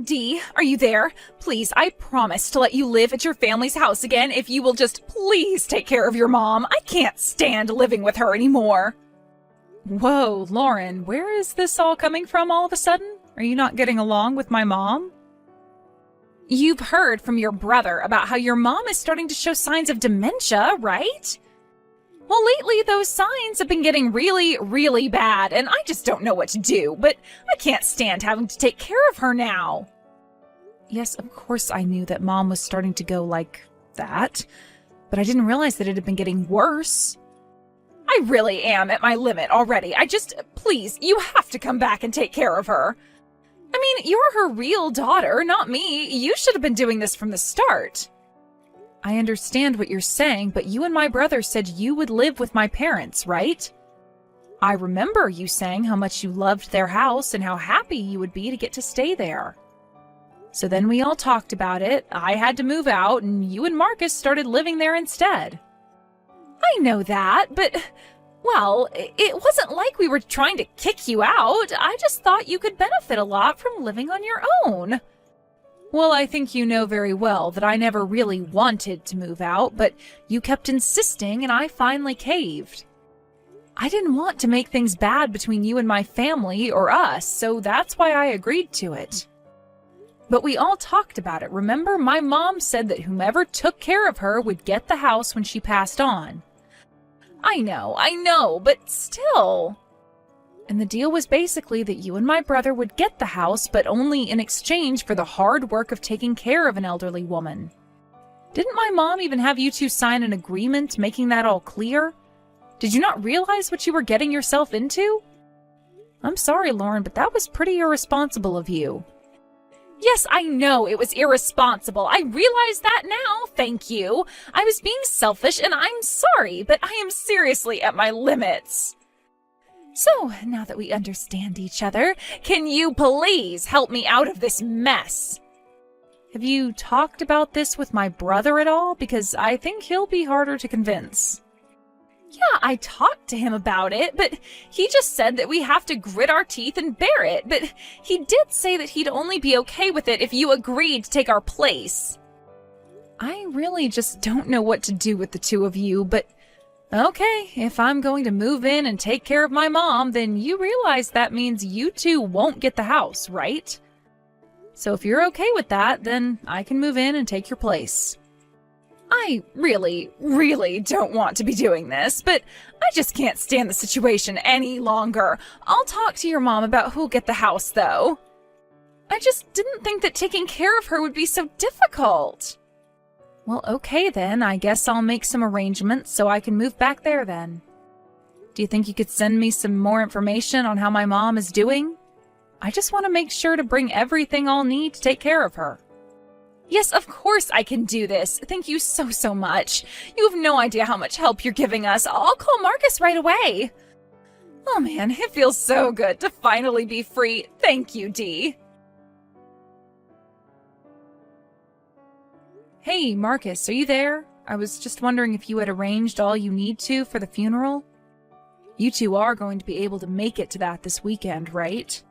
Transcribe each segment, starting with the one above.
Dee, are you there? Please, I promise to let you live at your family's house again if you will just please take care of your mom. I can't stand living with her anymore. Whoa, Lauren, where is this all coming from all of a sudden? Are you not getting along with my mom? You've heard from your brother about how your mom is starting to show signs of dementia, right? Well, lately those signs have been getting really, really bad, and I just don't know what to do, but I can't stand having to take care of her now. Yes, of course I knew that Mom was starting to go like that, but I didn't realize that it had been getting worse. I really am at my limit already. Please, you have to come back and take care of her. I mean, you're her real daughter, not me. You should have been doing this from the start. I understand what you're saying, but you and my brother said you would live with my parents, right? I remember you saying how much you loved their house and how happy you would be to get to stay there. So then we all talked about it, I had to move out, and you and Marcus started living there instead. I know that, but, well, it wasn't like we were trying to kick you out. I just thought you could benefit a lot from living on your own. Well, I think you know very well that I never really wanted to move out, but you kept insisting and I finally caved. I didn't want to make things bad between you and my family or us, so that's why I agreed to it. But we all talked about it, remember? My mom said that whomever took care of her would get the house when she passed on. I know, but still. And the deal was basically that you and my brother would get the house, but only in exchange for the hard work of taking care of an elderly woman. Didn't my mom even have you two sign an agreement making that all clear? Did you not realize what you were getting yourself into? I'm sorry, Lauren, but that was pretty irresponsible of you. Yes, I know it was irresponsible. I realize that now, thank you. I was being selfish and I'm sorry, but I am seriously at my limits. So, now that we understand each other, can you please help me out of this mess? Have you talked about this with my brother at all? Because I think he'll be harder to convince. Yeah, I talked to him about it, but he just said that we have to grit our teeth and bear it. But he did say that he'd only be okay with it if you agreed to take our place. I really just don't know what to do with the two of you, but okay, if I'm going to move in and take care of my mom, then you realize that means you two won't get the house, right? So if you're okay with that, then I can move in and take your place. I really, really don't want to be doing this, but I just can't stand the situation any longer. I'll talk to your mom about who'll get the house, though. I just didn't think that taking care of her would be so difficult. Well, okay then. I guess I'll make some arrangements so I can move back there then. Do you think you could send me some more information on how my mom is doing? I just want to make sure to bring everything I'll need to take care of her. Yes, of course I can do this. Thank you so much. You have no idea how much help you're giving us. I'll call Marcus right away. Oh man, it feels so good to finally be free. Thank you, Dee. Hey, Marcus, are you there? I was just wondering if you had arranged all you need to for the funeral. You two are going to be able to make it to that this weekend, right?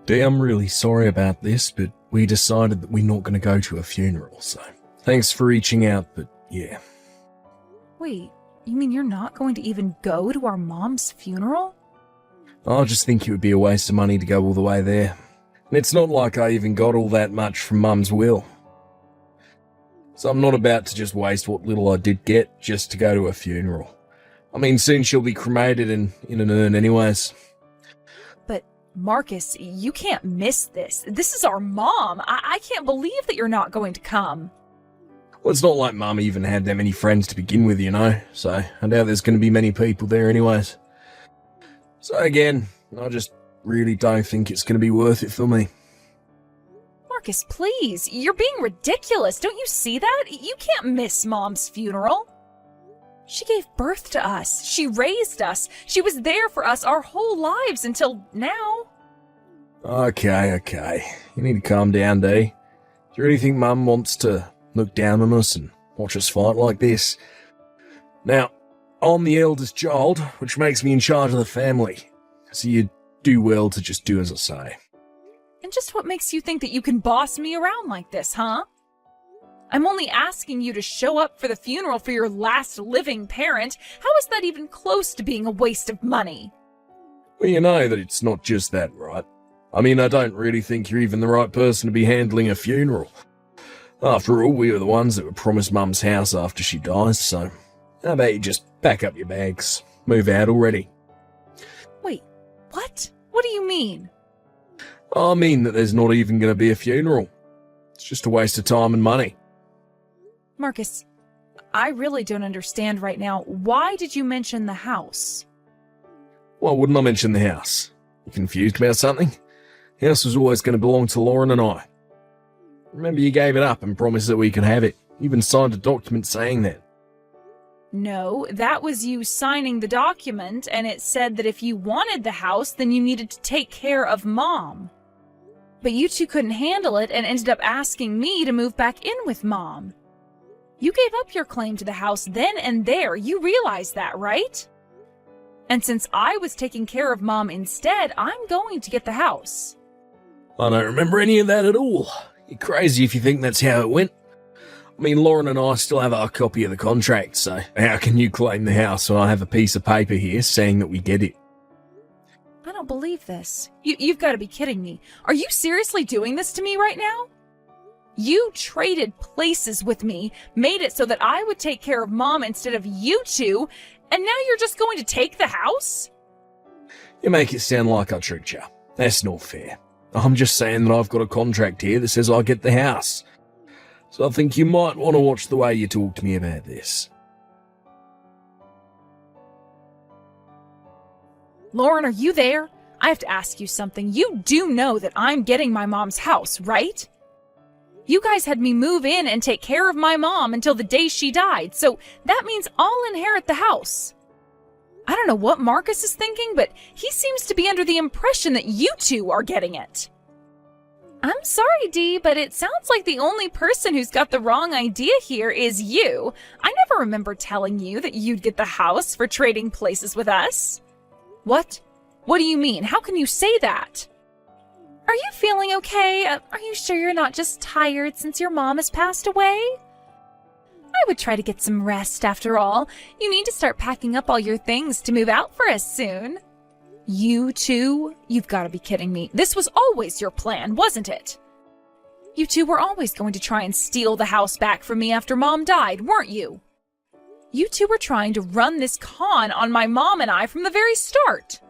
Dee, I'm really sorry about this, but we decided that we're not going to go to a funeral, so thanks for reaching out, but yeah. Wait, you mean you're not going to even go to our mom's funeral? I just think it would be a waste of money to go all the way there. And it's not like I even got all that much from Mum's will. So I'm not about to just waste what little I did get just to go to a funeral. I mean, soon she'll be cremated and in an urn anyways. But Marcus, you can't miss this. This is our mom. I can't believe that you're not going to come. Well, it's not like Mum even had that many friends to begin with, you know, so I doubt there's going to be many people there anyways. So again, I just really don't think it's going to be worth it for me. Marcus, please. You're being ridiculous. Don't you see that? You can't miss Mom's funeral. She gave birth to us. She raised us. She was there for us our whole lives until now. Okay. You need to calm down, Dee. Do you really think Mum wants to look down on us and watch us fight like this? Now, I'm the eldest child, which makes me in charge of the family. So you do well to just do as I say. And just what makes you think that you can boss me around like this, huh? I'm only asking you to show up for the funeral for your last living parent. How is that even close to being a waste of money? Well, you know that it's not just that, right? I mean, I don't really think you're even the right person to be handling a funeral. After all, we were the ones that were promised Mum's house after she dies, so how about you just pack up your bags, move out already? Wait, what? What do you mean? I mean that there's not even going to be a funeral. It's just a waste of time and money. Marcus, I really don't understand right now. Why did you mention the house? Why wouldn't I mention the house? You confused about something? The house was always going to belong to Lauren and I. Remember you gave it up and promised that we could have it. You even signed a document saying that. No, that was you signing the document, and it said that if you wanted the house, then you needed to take care of Mom. But you two couldn't handle it and ended up asking me to move back in with Mom. You gave up your claim to the house then and there. You realize that, right? And since I was taking care of Mom instead, I'm going to get the house. I don't remember any of that at all. You're crazy if you think that's how it went. I mean, Lauren and I still have our copy of the contract, so how can you claim the house when I have a piece of paper here saying that we get it? I don't believe this. You've got to be kidding me. Are you seriously doing this to me right now? You traded places with me, made it so that I would take care of Mom instead of you two, and now you're just going to take the house? You make it sound like I tricked you. That's not fair. I'm just saying that I've got a contract here that says I get the house. So I think you might want to watch the way you talk to me about this. Lauren, are you there? I have to ask you something. You do know that I'm getting my mom's house, right? You guys had me move in and take care of my mom until the day she died, so that means I'll inherit the house. I don't know what Marcus is thinking, but he seems to be under the impression that you two are getting it. I'm sorry, Dee, but it sounds like the only person who's got the wrong idea here is you. I never remember telling you that you'd get the house for trading places with us. What? What do you mean? How can you say that? Are you feeling okay? Are you sure you're not just tired since your mom has passed away? I would try to get some rest after all. You need to start packing up all your things to move out for us soon. You two? You've got to be kidding me. This was always your plan, wasn't it? You two were always going to try and steal the house back from me after Mom died, weren't you? You two were trying to run this con on my mom and I from the very start.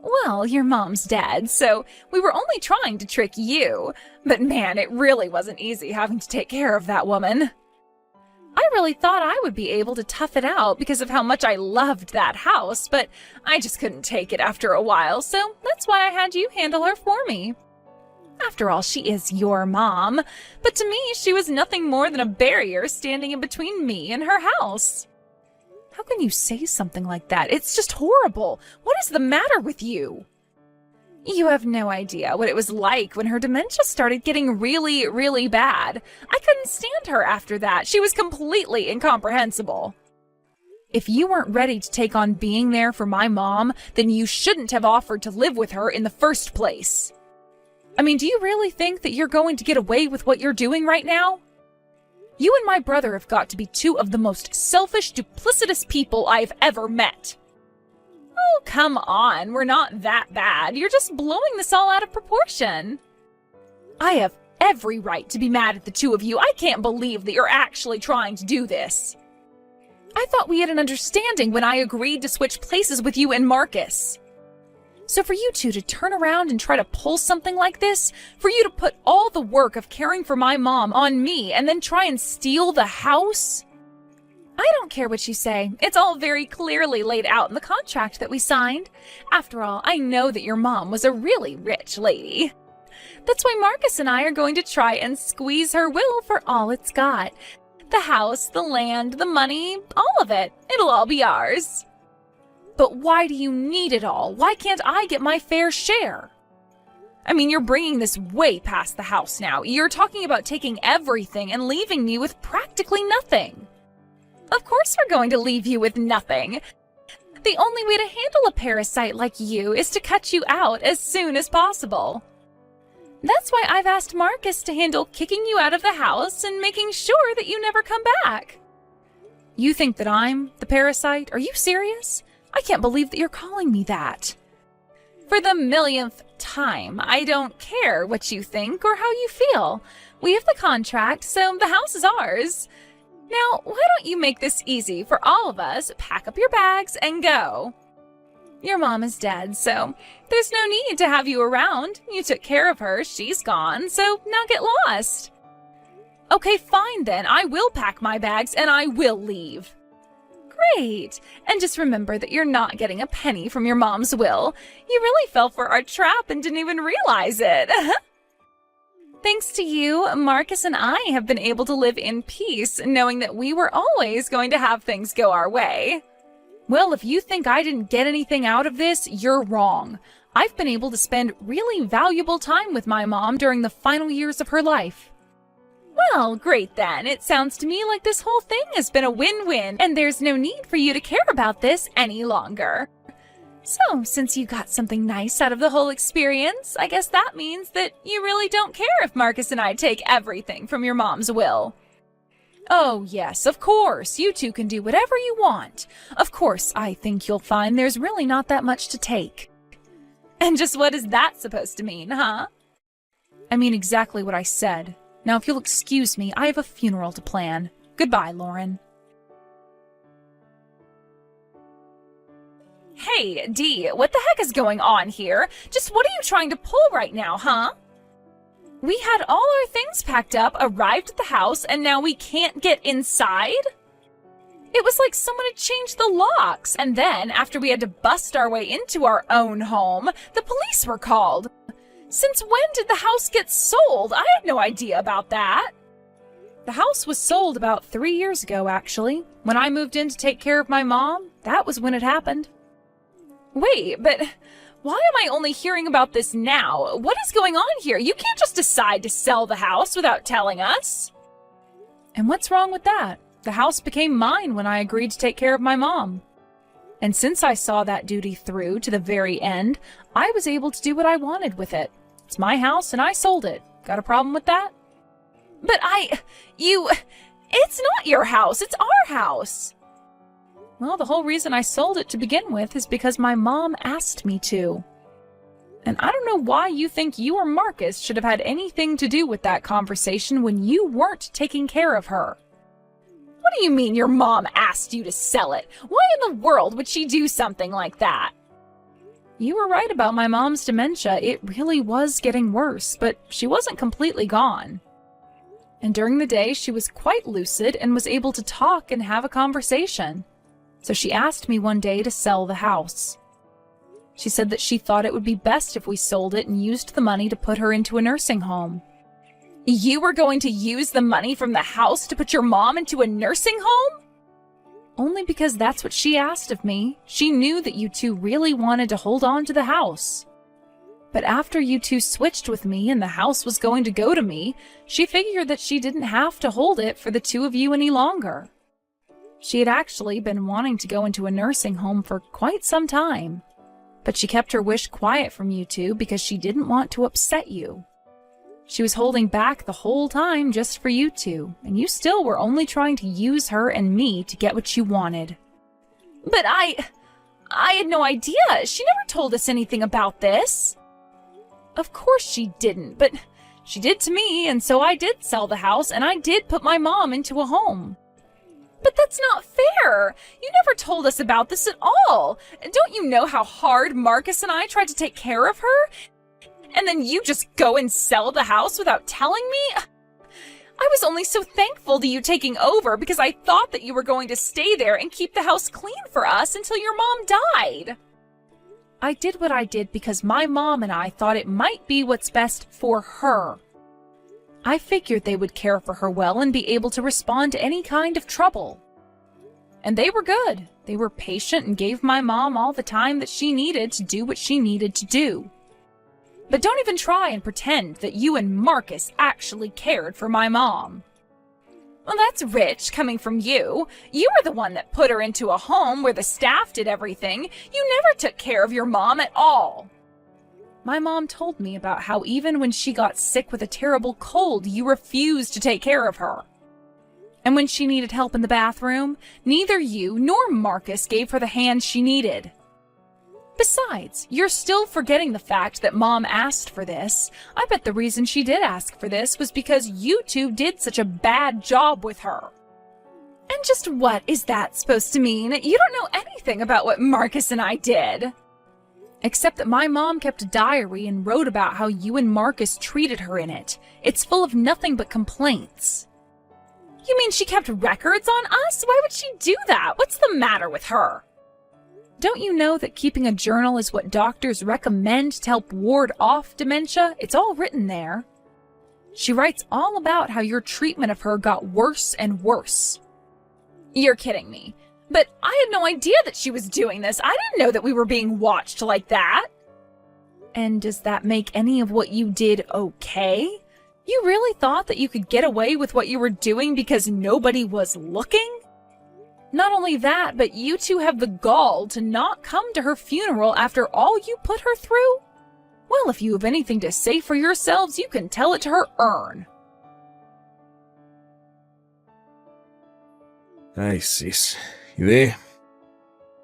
Well, your mom's dead, so we were only trying to trick you. But man, it really wasn't easy having to take care of that woman. I really thought I would be able to tough it out because of how much I loved that house, but I just couldn't take it after a while, so that's why I had you handle her for me. After all, she is your mom, but to me, she was nothing more than a barrier standing in between me and her house. How can you say something like that? It's just horrible. What is the matter with you? You have no idea what it was like when her dementia started getting really, really bad. I couldn't stand her after that. She was completely incomprehensible. If you weren't ready to take on being there for my mom, then you shouldn't have offered to live with her in the first place. I mean, do you really think that you're going to get away with what you're doing right now? You and my brother have got to be two of the most selfish, duplicitous people I've ever met. Oh, come on. We're not that bad. You're just blowing this all out of proportion. I have every right to be mad at the two of you. I can't believe that you're actually trying to do this. I thought we had an understanding when I agreed to switch places with you and Marcus. So for you two to turn around and try to pull something like this, for you to put all the work of caring for my mom on me and then try and steal the house? I don't care what you say. It's all very clearly laid out in the contract that we signed. After all, I know that your mom was a really rich lady. That's why Marcus and I are going to try and squeeze her will for all it's got. The house, the land, the money, all of it. It'll all be ours. But why do you need it all? Why can't I get my fair share? I mean, you're bringing this way past the house now. You're talking about taking everything and leaving me with practically nothing. Of course we're going to leave you with nothing. The only way to handle a parasite like you is to cut you out as soon as possible. That's why I've asked Marcus to handle kicking you out of the house and making sure that you never come back. You think that I'm the parasite? Are you serious? I can't believe that you're calling me that. For the millionth time, I don't care what you think or how you feel. We have the contract, so the house is ours. Now, why don't you make this easy for all of us? Pack up your bags and go. Your mom is dead, so there's no need to have you around. You took care of her, she's gone, so now get lost. Okay, fine then. I will pack my bags and I will leave. Great. And just remember that you're not getting a penny from your mom's will. You really fell for our trap and didn't even realize it. Thanks to you, Marcus and I have been able to live in peace, knowing that we were always going to have things go our way. Well, if you think I didn't get anything out of this, you're wrong. I've been able to spend really valuable time with my mom during the final years of her life. Well, great then. It sounds to me like this whole thing has been a win-win, and there's no need for you to care about this any longer. So, since you got something nice out of the whole experience, I guess that means that you really don't care if Marcus and I take everything from your mom's will. Oh, yes, of course. You two can do whatever you want. Of course, I think you'll find there's really not that much to take. And just what is that supposed to mean, huh? I mean exactly what I said. Now, if you'll excuse me, I have a funeral to plan. Goodbye, Lauren. Hey, Dee, what the heck is going on here? Just what are you trying to pull right now, huh? We had all our things packed up, arrived at the house, and now we can't get inside? It was like someone had changed the locks, and then, after we had to bust our way into our own home, the police were called. Since when did the house get sold? I had no idea about that. The house was sold about 3 years ago, actually. When I moved in to take care of my mom, that was when it happened. Wait, but why am I only hearing about this now? What is going on here? You can't just decide to sell the house without telling us. And what's wrong with that? The house became mine when I agreed to take care of my mom. And since I saw that duty through to the very end, I was able to do what I wanted with it. It's my house and I sold it. Got a problem with that? But it's not your house, it's our house. Well, the whole reason I sold it to begin with is because my mom asked me to. And I don't know why you think you or Marcus should have had anything to do with that conversation when you weren't taking care of her. What do you mean your mom asked you to sell it? Why in the world would she do something like that? You were right about my mom's dementia. It really was getting worse, but she wasn't completely gone. And during the day, she was quite lucid and was able to talk and have a conversation. So she asked me one day to sell the house. She said that she thought it would be best if we sold it and used the money to put her into a nursing home. You were going to use the money from the house to put your mom into a nursing home? Only because that's what she asked of me. She knew that you two really wanted to hold on to the house. But after you two switched with me and the house was going to go to me, she figured that she didn't have to hold it for the two of you any longer. She had actually been wanting to go into a nursing home for quite some time. But she kept her wish quiet from you two because she didn't want to upset you. She was holding back the whole time just for you two, and you still were only trying to use her and me to get what you wanted. But I had no idea. She never told us anything about this. Of course she didn't, but she did to me, and so I did sell the house, and I did put my mom into a home. But that's not fair. You never told us about this at all. Don't you know how hard Marcus and I tried to take care of her? And then you just go and sell the house without telling me? I was only so thankful to you taking over because I thought that you were going to stay there and keep the house clean for us until your mom died. I did what I did because my mom and I thought it might be what's best for her. I figured they would care for her well and be able to respond to any kind of trouble. And they were good. They were patient and gave my mom all the time that she needed to do what she needed to do. But don't even try and pretend that you and Marcus actually cared for my mom. Well, that's rich coming from you. You were the one that put her into a home where the staff did everything. You never took care of your mom at all. My mom told me about how even when she got sick with a terrible cold, you refused to take care of her. And when she needed help in the bathroom, neither you nor Marcus gave her the hand she needed. Besides, you're still forgetting the fact that Mom asked for this. I bet the reason she did ask for this was because you two did such a bad job with her. And just what is that supposed to mean? You don't know anything about what Marcus and I did. Except that my mom kept a diary and wrote about how you and Marcus treated her in it. It's full of nothing but complaints. You mean she kept records on us? Why would she do that? What's the matter with her? Don't you know that keeping a journal is what doctors recommend to help ward off dementia? It's all written there. She writes all about how your treatment of her got worse and worse. You're kidding me. But I had no idea that she was doing this. I didn't know that we were being watched like that. And does that make any of what you did okay? You really thought that you could get away with what you were doing because nobody was looking? Not only that, but you two have the gall to not come to her funeral after all you put her through? Well, if you have anything to say for yourselves, you can tell it to her urn. Hey, sis. You there?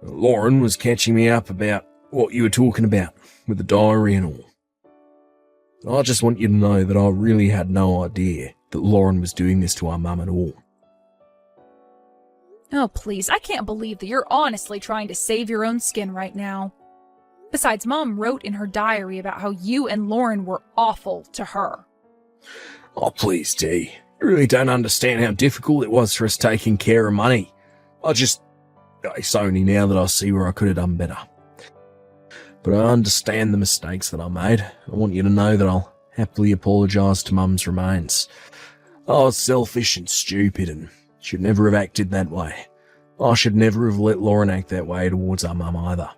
Lauren was catching me up about what you were talking about with the diary and all. I just want you to know that I really had no idea that Lauren was doing this to our mum at all. Oh, please, I can't believe that you're honestly trying to save your own skin right now. Besides, Mom wrote in her diary about how you and Lauren were awful to her. Oh, please, Dee. You really don't understand how difficult it was for us taking care of money. It's only now that I see where I could have done better. But I understand the mistakes that I made. I want you to know that I'll happily apologise to Mum's remains. I was selfish and stupid and should never have acted that way. I should never have let Lauren act that way towards our mum either.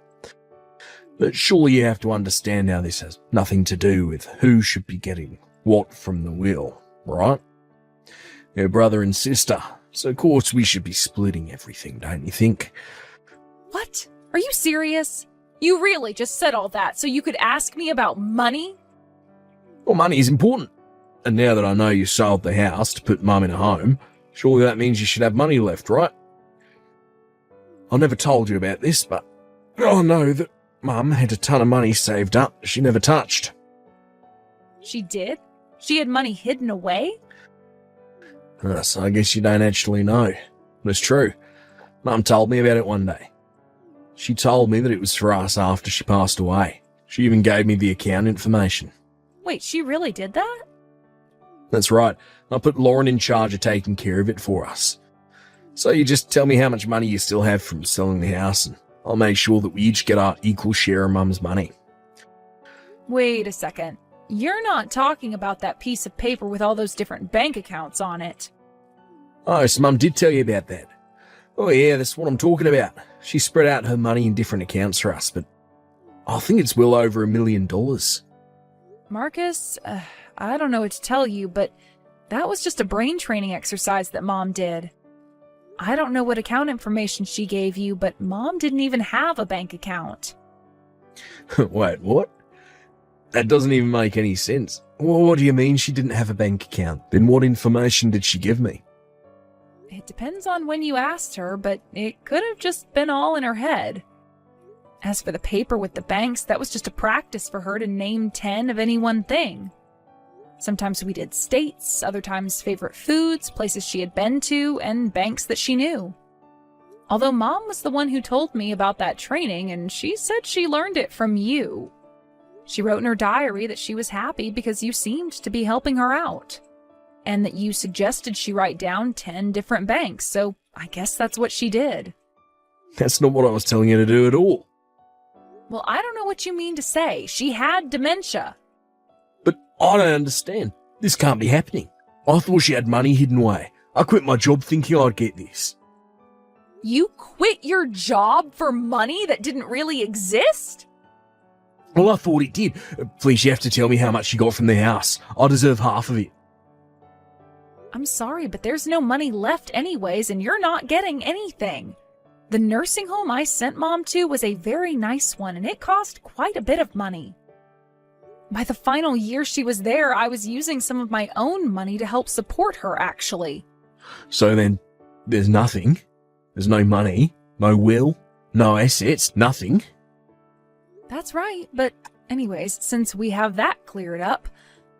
But surely you have to understand how this has nothing to do with who should be getting what from the will, right? We're brother and sister, so of course we should be splitting everything, don't you think? What? Are you serious? You really just said all that so you could ask me about money? Well, money is important. And now that I know you sold the house to put Mum in a home, surely that means you should have money left, right? I never told you about this, but I know that Mum had a ton of money saved up she never touched. She did? She had money hidden away? So I guess you don't actually know. But it's true. Mum told me about it one day. She told me that it was for us after she passed away. She even gave me the account information. Wait, she really did that? That's right. I put Lauren in charge of taking care of it for us. So you just tell me how much money you still have from selling the house and I'll make sure that we each get our equal share of Mum's money. Wait a second. You're not talking about that piece of paper with all those different bank accounts on it. Oh, so Mum did tell you about that. Oh yeah, that's what I'm talking about. She spread out her money in different accounts for us, but I think it's well over $1 million. Marcus, I don't know what to tell you, but that was just a brain training exercise that Mom did. I don't know what account information she gave you, but Mom didn't even have a bank account. Wait, what? That doesn't even make any sense. Well, what do you mean she didn't have a bank account? Then what information did she give me? It depends on when you asked her, but it could have just been all in her head. As for the paper with the banks, that was just a practice for her to name 10 of any one thing. Sometimes we did states, other times favorite foods, places she had been to, and banks that she knew. Although Mom was the one who told me about that training, and she said she learned it from you. She wrote in her diary that she was happy because you seemed to be helping her out, and that you suggested she write down 10 different banks, so I guess that's what she did. That's not what I was telling you to do at all. Well, I don't know what you mean to say. She had dementia. But I don't understand. This can't be happening. I thought she had money hidden away. I quit my job thinking I'd get this. You quit your job for money that didn't really exist? Well, I thought it did. Please, you have to tell me how much you got from the house. I deserve half of it. I'm sorry, but there's no money left anyways, and you're not getting anything. The nursing home I sent Mom to was a very nice one, and it cost quite a bit of money. By the final year she was there, I was using some of my own money to help support her, actually. So then, there's nothing? There's no money? No will? No assets? Nothing? That's right, but anyways, since we have that cleared up,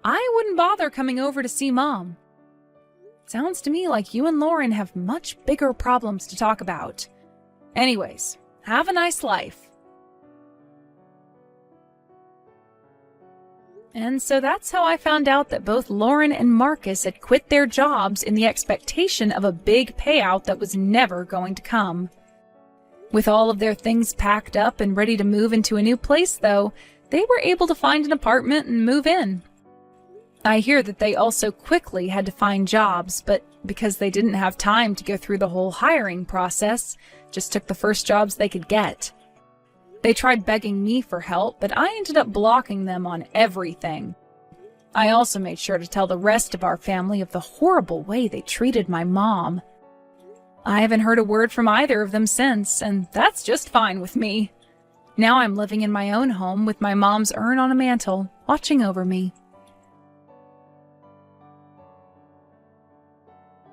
I wouldn't bother coming over to see Mom. Sounds to me like you and Lauren have much bigger problems to talk about. Anyways, have a nice life. And so that's how I found out that both Lauren and Marcus had quit their jobs in the expectation of a big payout that was never going to come. With all of their things packed up and ready to move into a new place, though, they were able to find an apartment and move in. I hear that they also quickly had to find jobs, but because they didn't have time to go through the whole hiring process, just took the first jobs they could get. They tried begging me for help, but I ended up blocking them on everything. I also made sure to tell the rest of our family of the horrible way they treated my mom. I haven't heard a word from either of them since, and that's just fine with me. Now I'm living in my own home with my mom's urn on a mantle, watching over me.